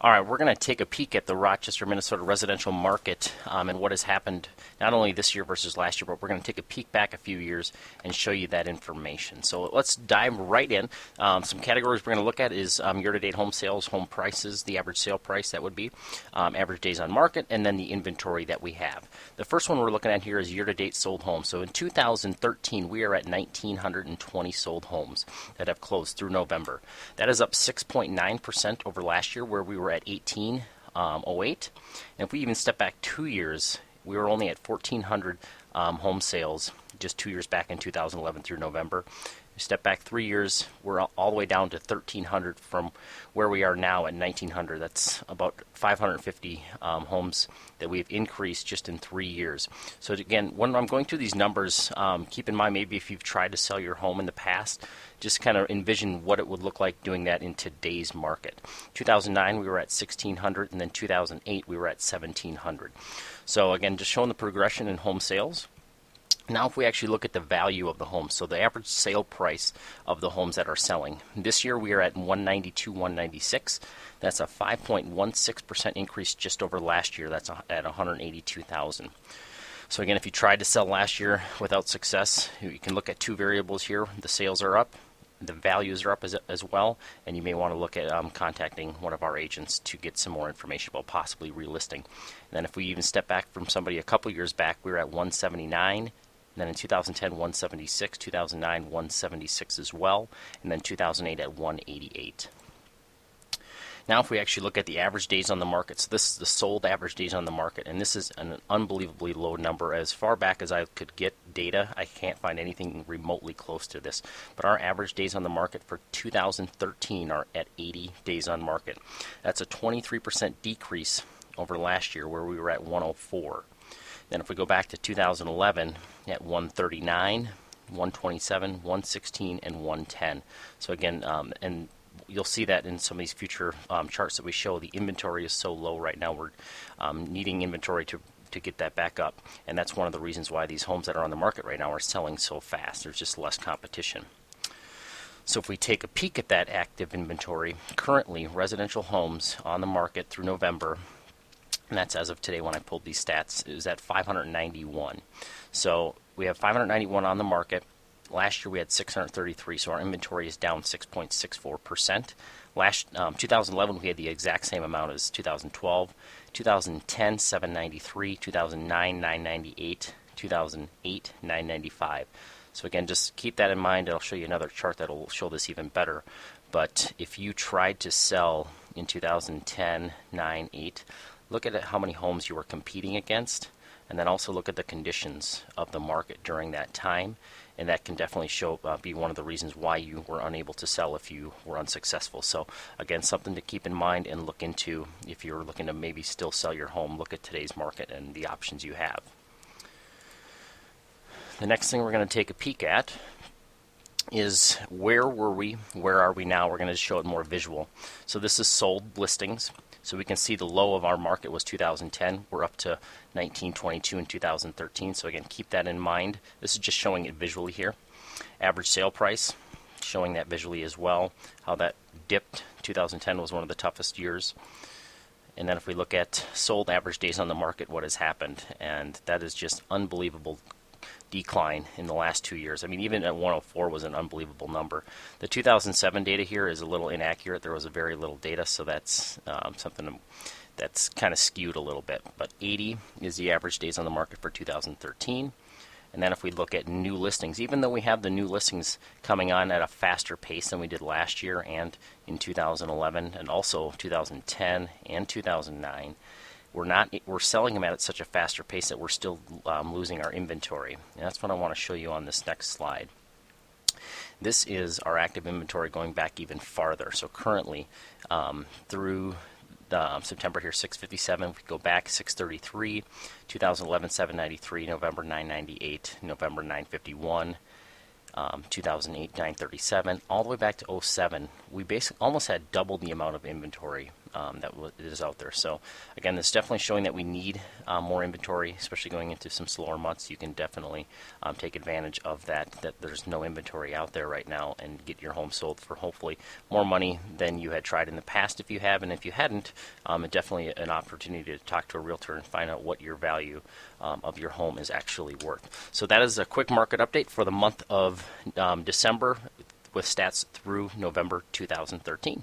All right, we're going to take a peek at the Rochester, Minnesota residential market and what has happened not only this year versus last year, but we're going to take a peek back a few years and show you that information. So let's dive right in. Some categories we're going to look at is year-to-date home sales, home prices, the average sale price, that would be, average days on market, and then the inventory that we have. The first one we're looking at here is year-to-date sold homes. So in 2013, we are at 1,920 sold homes that have closed through November. That is up 6.9% over last year, where we were at 1808. And if we even step back 2 years, we were only at 1,400 home sales just 2 years back in 2011 through November. We step back 3 years, we're all the way down to 1,300 from where we are now at 1,900. That's about 550 homes that we've increased just in 3 years. So again, when I'm going through these numbers, keep in mind maybe if you've tried to sell your home in the past, just kind of envision what it would look like doing that in today's market. 2009 we were at 1,600, and then 2008 we were at 1,700. So again, just showing the progression in home sales. Now if we actually look at the value of the homes, so the average sale price of the homes that are selling. This year we are at 192, 196. That's a 5.16% increase just over last year. That's at 182,000. So again, if you tried to sell last year without success, you can look at two variables here. The sales are up, the values are up as well, and you may want to look at contacting one of our agents to get some more information about possibly relisting. And then if we even step back from somebody a couple years back, we were at 179. Then in 2010, 176, 2009, 176 as well, and then 2008 at 188. Now if we actually look at the average days on the market, so this is the sold average days on the market, and this is an unbelievably low number. As far back as I could get data, I can't find anything remotely close to this. But our average days on the market for 2013 are at 80 days on market. That's a 23% decrease over last year, where we were at 104. Then if we go back to 2011, at 139, 127, 116, and 110. So again, and you'll see that in some of these future charts that we show, the inventory is so low right now. We're needing inventory to get that back up, and that's one of the reasons why these homes that are on the market right now are selling so fast. There's just less competition. So if we take a peek at that active inventory, currently residential homes on the market through November, and that's as of today when I pulled these stats, is at 591. So we have 591 on the market. Last year we had 633, so our inventory is down 6.64%. 2011 we had the exact same amount as 2012. 2010, 793. 2009, 998. 2008, 995. So again, just keep that in mind. I'll show you another chart that will show this even better. But if you tried to sell in 2010, 9, 8, look at how many homes you were competing against, and then also look at the conditions of the market during that time, and that can definitely be one of the reasons why you were unable to sell if you were unsuccessful. So again, something to keep in mind and look into if you're looking to maybe still sell your home. Look at today's market and the options you have. The next thing we're going to take a peek at is where were we, where are we now. We're going to show it more visual. So this is sold listings. So we can see the low of our market was 2010. We're up to 1922 in 2013. So again, keep that in mind. This is just showing it visually here. Average sale price, showing that visually as well. How that dipped. 2010 was one of the toughest years. And then if we look at sold average days on the market, what has happened? And that is just unbelievable decline in the last 2 years. I mean, even at 104 was an unbelievable number. The 2007 data here is a little inaccurate. There was a very little data, so that's something that's kind of skewed a little bit. But 80 is the average days on the market for 2013. And then if we look at new listings, even though we have the new listings coming on at a faster pace than we did last year and in 2011 and also 2010 and 2009, we're selling them at such a faster pace that we're still losing our inventory. And that's what I want to show you on this next slide. This is our active inventory going back even farther. So currently through September here, 657. If we go back, 633, 2011, 793, November 998, November 951, 2008, 937, all the way back to '07. We basically almost had double the amount of inventory that is out there. So again, this is definitely showing that we need more inventory, especially going into some slower months. You can definitely take advantage of that there's no inventory out there right now, and get your home sold for hopefully more money than you had tried in the past if you have. And if you hadn't, definitely an opportunity to talk to a realtor and find out what your value of your home is actually worth. So that is a quick market update for the month of December with stats through November 2013.